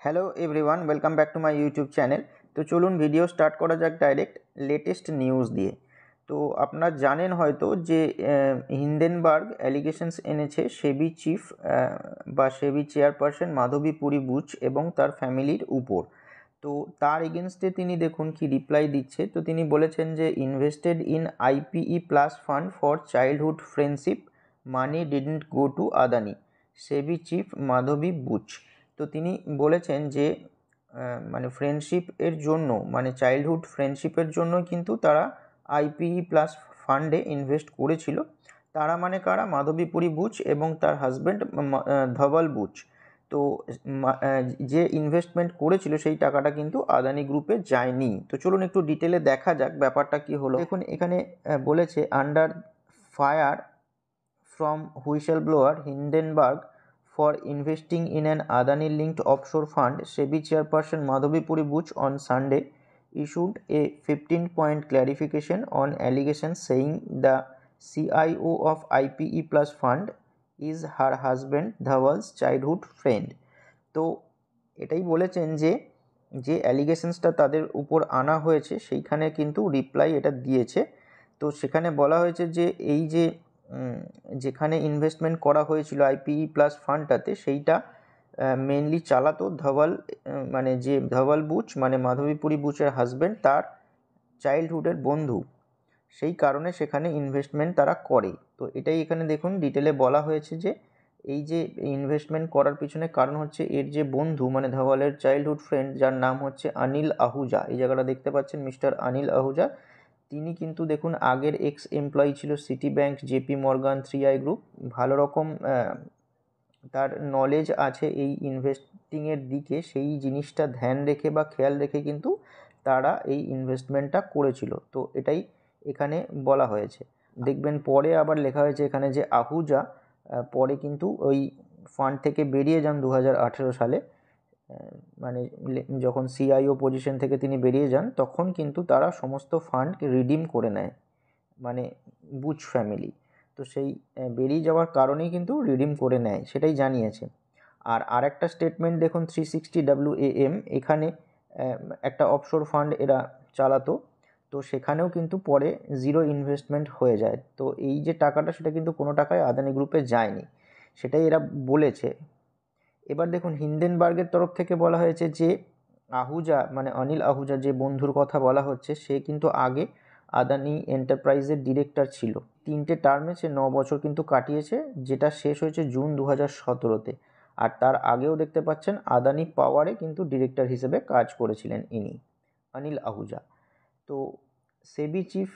Hello everyone, welcome back to my YouTube channel. তো চলুন video start করা যাক ডাইরেক্ট লেটেস্ট নিউজ দিয়ে। তো আপনারা জানেন হয়তো যে হিন্ডেনবার্গ অ্যালিগেশনস এনেছে সেবি চিফ বা সেবি চেয়ারপারসন মাধবী পুরী বুচ এবং তার ফ্যামিলির উপর। তো তার এগেনস্টে তিনি দেখুন কি রিপ্লাই দিচ্ছে। তো তিনি বলেছেন যে invested in IPE plus fund for childhood friendship, money didn't go to Adani, SEBI chief Madhabi Buch. তো তিনি বলেছেন যে মানে ফ্রেন্ডশিপ এর জন্য, মানে চাইল্ডহুড ফ্রেন্ডশিপের জন্য কিন্তু তারা আইপিই প্লাস ফান্ডে ইনভেস্ট করেছিল। তারা মানে কারা? মাধবী পুরী বুচ এবং তার হাজব্যান্ড ধবল বুচ। তো যে ইনভেস্টমেন্ট করেছিল সেই টাকাটা কিন্তু আদানি গ্রুপে যায়নি। তো চলুন একটু ডিটেলে দেখা যাক ব্যাপারটা কি হলো। দেখুন এখানে বলেছে under fire from whistleblower Hindenburg for investing in an Adani-linked offshore fund, SEBI chairperson Madhavi Puri Buch on Sunday issued a 15-point clarification on allegations saying the CIO of IPE Plus Fund is her husband Dhaval's childhood friend. তো এটাই বলেছেন যে যে অ্যালিগেশনসটা তাদের উপর আনা হয়েছে সেইখানে কিন্তু রিপ্লাই এটা দিয়েছে। তো সেখানে বলা হয়েছে যে এই যে যেখানে ইনভেস্টমেন্ট করা হয়েছিল আইপিই প্লাস ফান্ডটাতে, সেইটা মেনলি চালাতো ধওয়াল, মানে যে ধওয়াল বুচ মানে মাধবী পুরী বুচের হাজব্যান্ড, তার চাইল্ডহুডের বন্ধু। সেই কারণে সেখানে ইনভেস্টমেন্ট তারা করে। তো এটাই এখানে দেখুন ডিটেলে বলা হয়েছে যে এই যে ইনভেস্টমেন্ট করার পিছনে কারণ হচ্ছে এর যে বন্ধু মানে ধওয়ালের চাইল্ডহুড ফ্রেন্ড, যার নাম হচ্ছে অনিল আহুজা। এই জায়গাটা দেখতে পাচ্ছেন মিস্টার অনিল আহুজা। তিনি কিন্তু দেখুন আগের এক্স এমপ্লয়ি ছিল city bank, JP Morgan, 3i group. ভালো রকম তার নলেজ আছে এই ইনভেস্টিংয়ের দিকে, সেই জিনিসটা ধ্যান রেখে বা খেয়াল রেখে কিন্তু তারা এই ইনভেস্টমেন্টটা করেছিল। তো এটাই এখানে বলা হয়েছে। দেখবেন পরে আবার লেখা হয়েছে এখানে যে আহুজা পরে কিন্তু ওই ফান্ড থেকে বেরিয়ে যান 2018 সালে। মানে যখন সিআইও পজিশন থেকে তিনি বেরিয়ে যান তখন কিন্তু তারা সমস্ত ফান্ডকে রিডিম করে নেয়, মানে বুচ ফ্যামিলি। তো সেই বেরিয়ে যাওয়ার কারণেই কিন্তু রিডিম করে নেয়, সেটাই জানিয়েছে। আর আরেকটা স্টেটমেন্ট দেখুন 360 WAM, এখানে একটা অফশোর ফান্ড এরা চালাতো। তো সেখানেও কিন্তু পরে জিরো ইনভেস্টমেন্ট হয়ে যায়। তো এই যে টাকাটা সেটা কিন্তু কোনো টাকায় আদানি গ্রুপে যায়নি, সেটাই এরা বলেছে। এবার দেখুন হিন্ডেনবার্গের তরফ থেকে বলা হয়েছে যে আহুজা মানে অনিল আহুজা, যে বন্ধুর কথা বলা হচ্ছে, সে কিন্তু আগে আদানি এন্টারপ্রাইজের ডিরেক্টর ছিল। 3টে টার্মে সে 9 বছর কিন্তু কাটিয়েছে, যেটা শেষ হয়েছে জুন 2017-তে। আর তার আগেও দেখতে পাচ্ছেন আদানি পাওয়ারে কিন্তু ডিরেক্টর হিসেবে কাজ করেছিলেন ইনি অনিল আহুজা। তো সেবি চিফ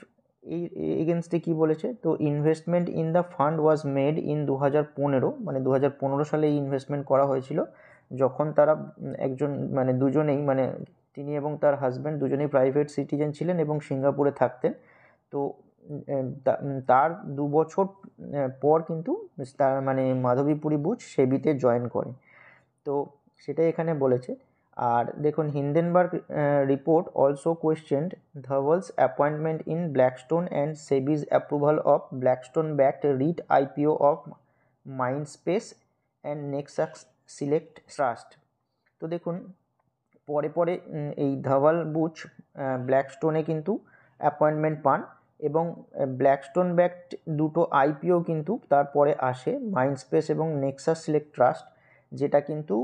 এই এগেনস্টে কী বলেছে? তো investment in the fund was made in 2015, মানে 2015 সালে এই ইনভেস্টমেন্ট করা হয়েছিল, যখন তারা একজন মানে দুজনেই, মানে তিনি এবং তার হাজব্যান্ড দুজনেই প্রাইভেট সিটিজেন ছিলেন এবং সিঙ্গাপুরে থাকতেন। তো তার 2 বছর পর কিন্তু তার মানে মাধবী পুরী বুচ সেবিতে জয়েন করে। তো সেটাই এখানে বলেছে। আর দেখুন Hindenburg report also questioned Dhaval's appointment in Blackstone and SEBI's approval of Blackstone backed REIT IPO of Mindspace and Nexus Select Trust. তো দেখুন পরে পরে এই ধওয়াল বুচ ব্ল্যাকস্টোনে কিন্তু অ্যাপয়েন্টমেন্ট পান এবং ব্ল্যাকস্টোন ব্যাকড দুটো আইপিও কিন্তু তারপরে আসে, মাইন্ডস্পেস এবং নেক্সাস সিলেক্ট ট্রাস্ট, যেটা কিন্তু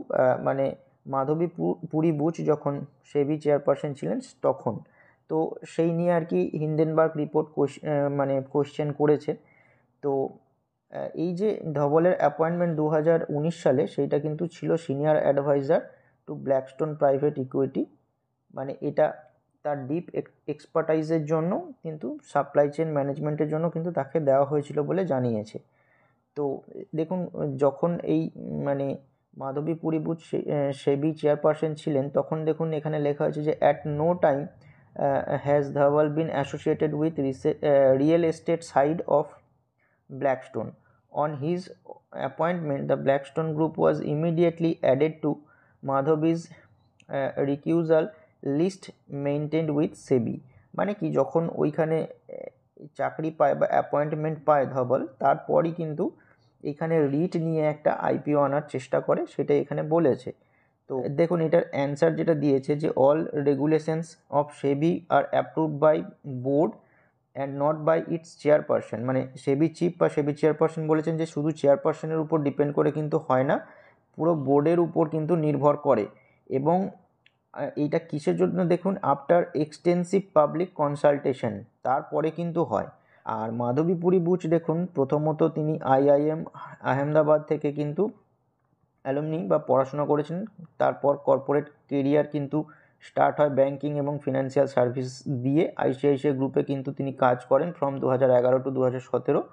মানে মাধবী পুরী বুচ যখন সেবি চেয়ারপারসন ছিলেন তখন। তো সেই নিয়ে আর কি হিন্ডেনবার্গ রিপোর্ট মানে কোয়েশ্চেন করেছে। তো এই যে ধবলের অ্যাপয়েন্টমেন্ট 2019 সালে, সেইটা কিন্তু ছিল senior advisor to Blackstone private equity. মানে এটা তার ডিপ এক্সপার্টাইজের জন্য কিন্তু সাপ্লাই চেন ম্যানেজমেন্টের জন্য কিন্তু তাকে দেওয়া হয়েছিল বলে জানিয়েছে। তো দেখুন যখন এই মানে মাধবী পুরী বুচ সেবি চেয়ারপারসন ছিলেন তখন দেখুন এখানে লেখা হয়েছে যে at no time has Dhaval been associated with real estate side of Blackstone. On his appointment, the Blackstone Group was immediately added to Madhavi's recusal list maintained with SEBI. মানে কি, যখন ওইখানে চাকরি পায় বা অ্যাপয়েন্টমেন্ট পায় ধবল, তারপরই কিন্তু এখানে রিট নিয়ে একটা আইপিও আনার চেষ্টা করে, সেটা এখানে বলেছে। তো দেখুন এটার অ্যান্সার যেটা দিয়েছে যে all regulations of SEBI are approved by board and not by its chairperson, মানে সেবি চিফ বা সেবি চেয়ারপারসন বলেছেন যে শুধু চেয়ারপারসনের উপর ডিপেন্ড করে কিন্তু হয় না, পুরো বোর্ডের উপর কিন্তু নির্ভর করে। এবং এইটা কিসের জন্য দেখুন, আফটার এক্সটেন্সিভ পাবলিক কনসালটেশন, তারপরে কিন্তু হয়। আর মাধবীপুরী বুচ দেখুন প্রথমত তিনি IIM আহমেদাবাদ থেকে কিন্তু অ্যালুমনি বা পড়াশোনা করেছেন, তারপর কর্পোরেট কেরিয়ার কিন্তু স্টার্ট হয় ব্যাংকিং এবং ফিনান্সিয়াল সার্ভিস দিয়ে। ICICI গ্রুপে কিন্তু তিনি কাজ করেন ফ্রম 2011 টু 2017।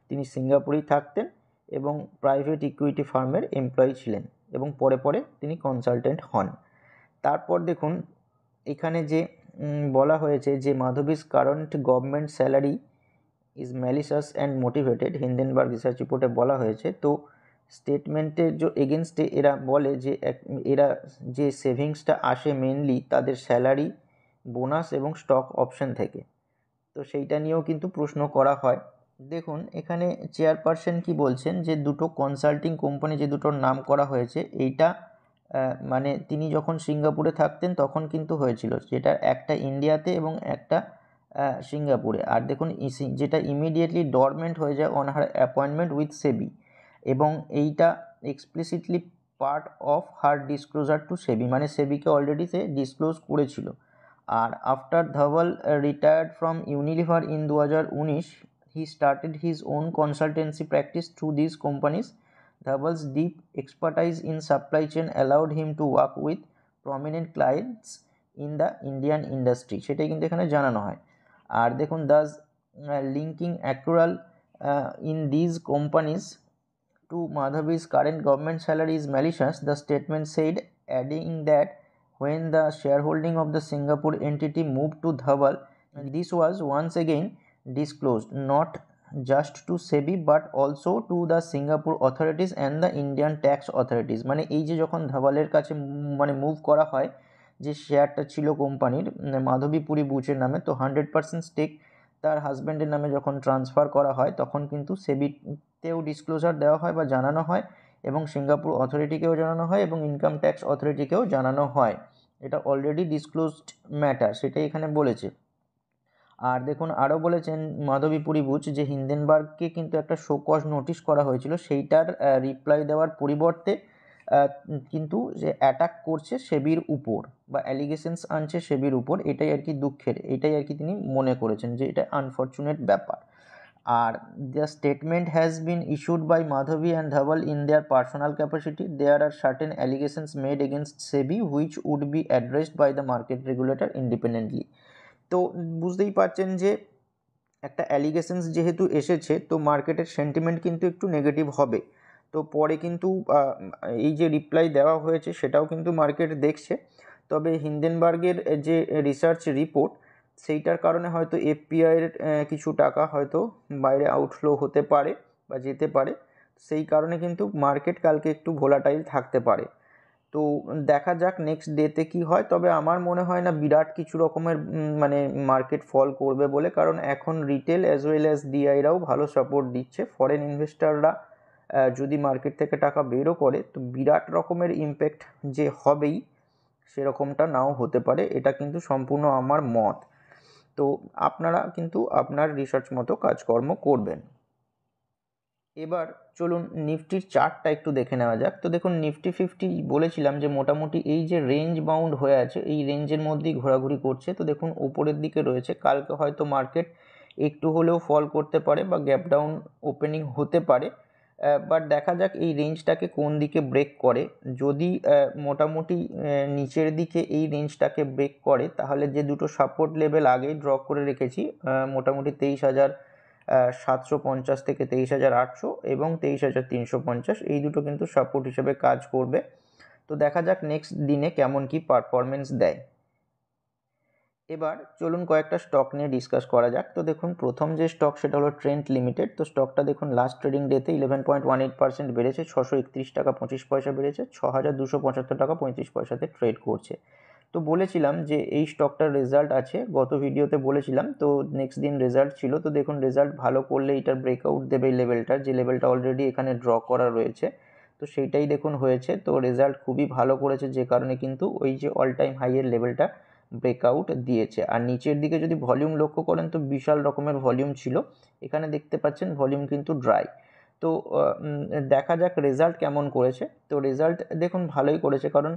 তিনি সিঙ্গাপুরেই থাকতেন এবং প্রাইভেট ইকুইটি ফার্মের এমপ্লয়ি ছিলেন এবং পরে পরে তিনি কনসালটেন্ট হন। তারপর দেখুন এখানে যে বলা হয়েছে যে Madhabi's current government salary is malicious and motivated, Hindenburg research রিপোর্টে বলা হয়েছে। তো স্টেটমেন্টের যে এগেনস্টে এরা বলে যে এরা যে সেভিংসটা আসে মেনলি তাদের স্যালারি, বোনাস এবং স্টক অপশন থেকে, তো সেইটা নিয়েও কিন্তু প্রশ্ন করা হয়। দেখুন এখানে চেয়ারপারসন কি বলছেন যে দুটো কনসাল্টিং কোম্পানি যে দুটোর নাম করা হয়েছে এইটা মানে তিনি যখন সিঙ্গাপুরে থাকতেন তখন কিন্তু হয়েছিল, যেটা একটা ইন্ডিয়াতে এবং একটা সিঙ্গাপুরে। আর দেখুন যেটা ইমিডিয়েটলি ডরমেন্ট হয়ে যায় on her appointment with SEBI, এবং এইটা explicitly part of her disclosure to SEBI, মানে সেবিকে অলরেডি সে ডিসক্লোজ করেছিল। আর after Dhaval retired from Unilever in 2019, he started his own consultancy practice through these companies. Dhaval's deep expertise in supply chain allowed him to work with prominent clients in the Indian industry, সেটাই কিন্তু এখানে জানানো হয়। আর দেখুন thus linking accrual in these companies to Madhavi's current government salary is malicious, the statement said, adding that when the shareholding of the Singapore entity moved to Dhaval, this was once again disclosed not just to SEBI but also to the Singapore authorities and the Indian tax authorities। মানে এই যে যখন ধাওয়ালের কাছে মানে move করা হয়, যে শেয়ারটা ছিল কোম্পানির মাধবীপুরী বুচের নামে, তো 100% স্টেক তার হাজব্যান্ডের নামে যখন ট্রান্সফার করা হয় তখন কিন্তু সেবিতেও ডিসক্লোজার দেওয়া হয় বা জানানো হয়, এবং সিঙ্গাপুর অথরিটিকেও জানানো হয় এবং ইনকাম ট্যাক্স অথরিটিকেও জানানো হয়। এটা অলরেডি ডিসক্লোজড ম্যাটার, সেটাই এখানে বলেছে। আর দেখুন আরও বলেছেন মাধবীপুরী বুচ যে হিন্ডেনবার্গকে কিন্তু একটা শোকজ নোটিশ করা হয়েছিল, সেইটার রিপ্লাই দেওয়ার পরিবর্তে কিন্তু যে অ্যাটাক করছে সেবির উপর বা অ্যালিগেশনস আনছে সেবির উপর, এটাই আর কি দুঃখের, এটাই আর কি তিনি মনে করেছেন যে এটা আনফর্চুনেট ব্যাপার। আর the statement has been issued by Madhabi and Dhaval in their personal capacity, there are certain allegations made against SEBI which would be addressed by the market regulator independently. তো বুঝতেই পারছেন যে একটা অ্যালিগেশনস যেহেতু এসেছে তো মার্কেটের সেন্টিমেন্ট কিন্তু একটু নেগেটিভ হবে। তো পরে কিন্তু এই যে রিপ্লাই দেওয়া হয়েছে সেটাও কিন্তু মার্কেট দেখছে। তবে হিন্ডেনবার্গের যে রিসার্চ রিপোর্ট সেইটার কারণে হয়তো এফপিআইয়ের কিছু টাকা হয়তো বাইরে আউটফ্লো হতে পারে বা যেতে পারে, সেই কারণে কিন্তু মার্কেট কালকে একটু ভোলাটাইল থাকতে পারে। তো দেখা যাক নেক্সট ডেতে কি হয়। তবে আমার মনে হয় না বিরাট কিছু রকমের মানে মার্কেট ফল করবে বলে, কারণ এখন রিটেল অ্যাজ ওয়েল অ্যাজ ডিআইরাও ভালো সাপোর্ট দিচ্ছে। ফরেন ইনভেস্টাররা যদি মার্কেট থেকে টাকা বেরও করে তো বিরাট রকমের ইম্প্যাক্ট যে হবেই সেরকমটা নাও হতে পারে, এটা কিন্তু সম্পূর্ণ আমার মত। তো আপনারা কিন্তু আপনার রিসার্চ মতো কাজকর্ম করবেন। এবার চলুন নিফটির চার্টটা একটু দেখে নেওয়া যাক। তো দেখুন নিফটি 50 বলেছিলাম যে মোটামুটি এই যে রেঞ্জ বাউন্ড হয়ে আছে এই রেঞ্জের মধ্যেই ঘোরাঘুরি করছে। তো দেখুন উপরের দিকে রয়েছে, কালকে হয়তো মার্কেট একটু হলেও ফল করতে পারে বা গ্যাপ ডাউন ওপেনিং হতে পারে, বাট দেখা যাক এই রেঞ্জটাকে কোন দিকে ব্রেক করে। যদি মোটামুটি নিচের দিকে এই রেঞ্জটাকে ব্রেক করে তাহলে যে দুটো সাপোর্ট লেভেল আগেই ড্র করে রেখেছি মোটামুটি 23,750 থেকে 23,800 এবং 23,350, এই দুটো কিন্তু সাপোর্ট হিসেবে কাজ করবে। তো দেখা যাক নেক্সট দিনে কেমন কি পারফরমেন্স দেয়। এবার চলুন কয়েকটা স্টক নিয়ে ডিসকাস করা যাক। তো দেখুন প্রথম যে স্টক সেটা হলো ট্রেন্ট লিমিটেড। তো স্টকটা দেখুন লাস্ট ট্রেডিং ডেতে 11.18% বেড়েছে, 631 টাকা 25 পয়সা বেড়েছে, 6,275 টাকা 35 পয়সাতে ট্রেড করছে। তো বলেছিলাম যে এই স্টকটার রেজাল্ট আছে, গত ভিডিওতে বলেছিলাম। তো নেক্সট দিন রেজাল্ট ছিল, তো দেখুন রেজাল্ট ভালো করলে এটার ব্রেকআউট দেবে এই লেভেলটার, যে লেভেলটা অলরেডি এখানে ড্র করা রয়েছে। তো সেইটাই দেখুন হয়েছে। তো রেজাল্ট খুবই ভালো করেছে, যে কারণে কিন্তু ওই যে অল টাইম হাইয়ের লেভেলটা ব্রেকআউট দিয়েছে। আর নিচের দিকে যদি ভলিউম লক্ষ্য করেন তো বিশাল রকমের ভলিউম ছিল, এখানে দেখতে পাচ্ছেন ভলিউম কিন্তু ড্রাই। তো দেখা যাক রেজাল্ট কেমন করেছে। তো রেজাল্ট দেখুন ভালোই করেছে, কারণ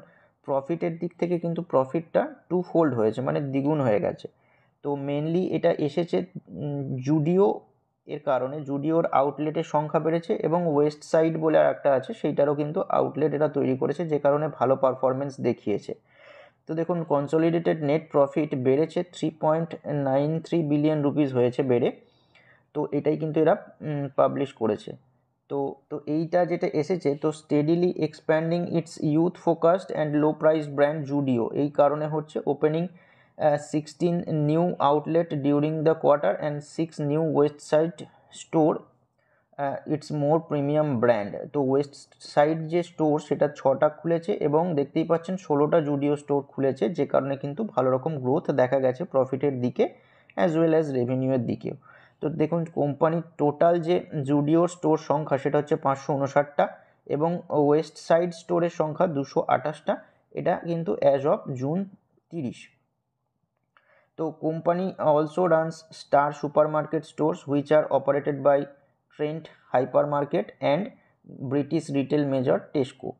প্রফিটের দিক থেকে কিন্তু প্রফিটটা 2-fold হয়েছে, মানে দ্বিগুণ হয়ে গেছে। তো মেনলি এটা এসেছে জুডিও এর কারণে। জুডিওর আউটলেটের সংখ্যা বেড়েছে এবং ওয়েস্ট সাইড বলে আর একটা আছে, সেইটারও কিন্তু আউটলেট এরা তৈরি করেছে, যে কারণে ভালো পারফরমেন্স দেখিয়েছে। তো দেখুন কনসলিডেটেড নেট প্রফিট বেড়েছে 3.93 বিলিয়ন রুপিস হয়েছে বেড়ে। তো এটাই কিন্তু এরা পাবলিশ করেছে। তো এইটা যেটা এসেছে, তো steadily expanding it's youth focused and low price brand Zudio, এই কারণে হচ্ছে opening 16 new outlet during the quarter and 6 new West side store it's more premium brand. তো ওয়েস্ট সাইড যে স্টোর সেটা 6টা খুলেছে এবং দেখতেই পাচ্ছেন 16টা জুডিও স্টোর খুলেছে, যে কারণে কিন্তু ভালো রকম গ্রোথ দেখা গেছে প্রফিটের দিকে অ্যাজ ওয়েল অ্যাজ রেভিনিউয়ের দিকেও। তো দেখুন কোম্পানির টোটাল যে জুডিওর স্টোর সংখ্যা সেটা হচ্ছে 559টা এবং ওয়েস্ট সাইড স্টোরের সংখ্যা 228টা। এটা কিন্তু অ্যাজ অফ জুন 30। তো company also runs Star supermarket stores which are operated by Trent Hypermarket and British retail major Tesco.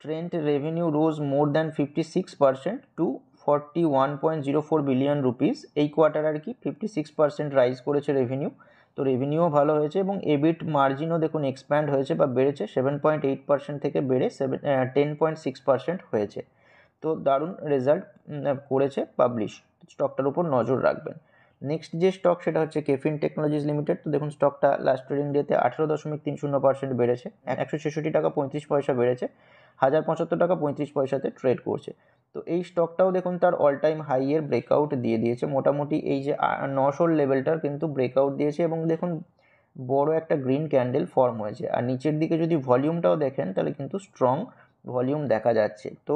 Trent revenue rose more than 56% to 41.04 billion rupees এই কোয়ার্টার আর কি 56% rise করেছে revenue. তো রেভিনিউও ভালো হয়েছে এবং এবিট মার্জিনও দেখুন expand হয়েছে বা বেড়েছে, 7.8% থেকে বেড়ে 10.6% হয়েছে। তো দারুণ রেজাল্ট করেছে পাবলিশ, স্টকটার উপর নজর রাখবেন। নেক্সট যে স্টক সেটা হচ্ছে কেফিন টেকনোলজিস লিমিটেড। তো দেখুন স্টকটা লাস্ট ট্রেডিং ডেতে 18.30% বেড়েছে, 166 টাকা 35 পয়সা বেড়েছে, 1075 টাকা 35 পয়সাতে ট্রেড করছে। তো এই স্টকটাও দেখুন তার অল টাইম হাইয়ের ব্রেকআউট দিয়ে দিয়েছে, মোটামুটি এই যে 900 লেভেলটার কিন্তু ব্রেকআউট দিয়েছে এবং দেখুন বড় একটা গ্রিন ক্যান্ডেল ফর্ম হয়েছে। আর নিচের দিকে যদি ভলিউমটাও দেখেন তাহলে কিন্তু স্ট্রং ভলিউম দেখা যাচ্ছে। তো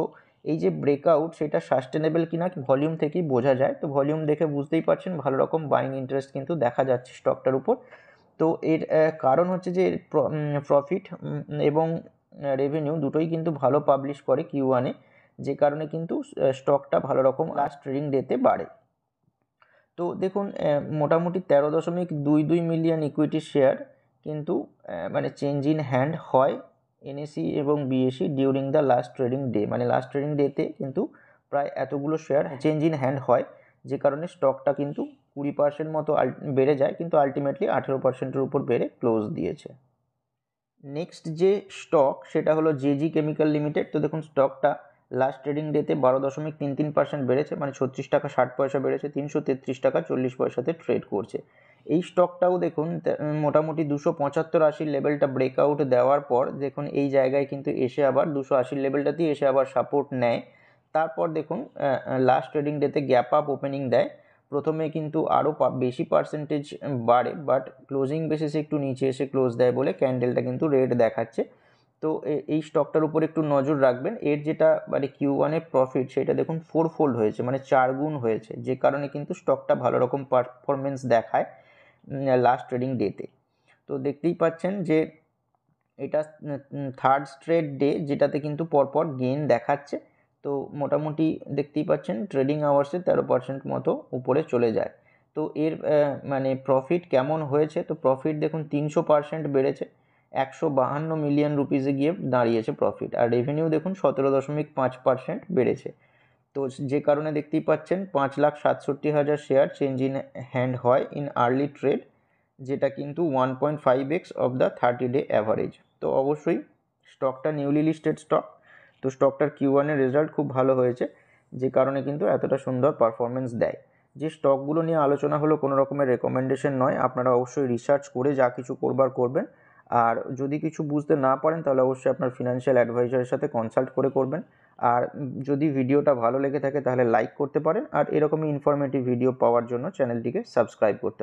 এই যে ব্রেকআউট সেটা সাস্টেনেবল কিনা ভলিউম থেকেই বোঝা যায়। তো ভলিউম দেখে বুঝতেই পারছেন ভালো রকম বাইং ইন্টারেস্ট কিন্তু দেখা যাচ্ছে স্টকটার উপর। তো এর কারণ হচ্ছে যে প্রফিট এবং রেভিনিউ দুটোই কিন্তু ভালো পাবলিশ করে Q1-এ, যে কারণে কিন্তু স্টকটা ভালো রকম লাস্ট ট্রেডিং ডেতে বাড়ে। তো দেখুন মোটামুটি 13.22 মিলিয়ন ইকুইটি শেয়ার কিন্তু মানে চেঞ্জ ইন হ্যান্ড হয় NSE এবং BSE during the last trading day, মানে লাস্ট ট্রেডিং ডেতে কিন্তু প্রায় এতগুলো শেয়ার চেঞ্জ ইন হ্যান্ড হয়, যে কারণে স্টকটা কিন্তু 20% মতো বেড়ে যায়, কিন্তু আলটিমেটলি 18%-এর উপর বেড়ে ক্লোজ দিয়েছে। নেক্সট যে স্টক সেটা হলো JG কেমিক্যাল লিমিটেড। তো দেখুন স্টকটা লাস্ট ট্রেডিং ডেতে 12.33% বেড়েছে, মানে 36 টাকা 60 পয়সা বেড়েছে, 333 টাকা 40 পয়সাতে ট্রেড করছে। এই স্টকটাও দেখুন মোটামুটি 275-80 লেভেলটা ব্রেকআউট দেওয়ার পর দেখুন এই জায়গায় কিন্তু এসে আবার 280 লেভেলটাতেই এসে আবার সাপোর্ট নেয়। তারপর দেখুন লাস্ট ট্রেডিং ডেতে গ্যাপ আপ ওপেনিং দেয়, প্রথমে কিন্তু আরও বেশি পার্সেন্টেজ বাড়ে, বাট ক্লোজিং বেসিসে একটু নিচে এসে ক্লোজ দেয় বলে ক্যান্ডেলটা কিন্তু রেড দেখাচ্ছে। তো এই স্টকটার উপর একটু নজর রাখবেন। এর যেটা মানে Q1-এর প্রফিট সেটা দেখুন 4-fold হয়েছে, মানে 4 গুণ হয়েছে, যে কারণে কিন্তু স্টকটা ভালো রকম পারফরমেন্স দেখায় লাস্ট ট্রেডিং ডেতে। তো দেখতেই পাচ্ছেন যে এটা থার্ড স্ট্রেট ডে যেটাতে কিন্তু পরপর গেইন দেখাচ্ছে। তো মোটামুটি দেখতেই পাচ্ছেন ট্রেডিং আওয়ার্সে 13% মতো উপরে চলে যায়। তো এর মানে প্রফিট কেমন হয়েছে, তো প্রফিট দেখুন 300% বেড়েছে, 152 মিলিয়ন রুপিসে গিয়ে দাঁড়িয়েছে প্রফিট। আর রেভিনিউ দেখুন 17.5% বেড়েছে। তো যে কারণে দেখতেই পাচ্ছেন 5,67,000 শেয়ার চেঞ্জ ইন হ্যান্ড হয় ইন আর্লি ট্রেড, যেটা কিন্তু 1.5x অফ দ্য 30-ডে অ্যাভারেজ। তো অবশ্যই স্টকটা নিউলি লিস্টেড স্টক, তো স্টকটার Q1-এর রেজাল্ট খুব ভালো হয়েছে, যে কারণে কিন্তু এতটা সুন্দর পারফরমেন্স দেয়। যে স্টকগুলো নিয়ে আলোচনা হলো কোনো রকমের রেকমেন্ডেশন নয়, আপনারা অবশ্যই রিসার্চ করে যা কিছু করবার করবেন। আর যদি কিছু বুঝতে না পারেন তাহলে অবশ্যই আপনার ফিনান্সিয়াল অ্যাডভাইজারের সাথে কনসাল্ট করে করবেন। আর যদি ভিডিওটা ভালো লেগে থাকে তাহলে লাইক করতে পারেন, আর এরকমই ইনফরমেটিভ ভিডিও পাওয়ার জন্য চ্যানেলটিকে সাবস্ক্রাইব করতে পারেন।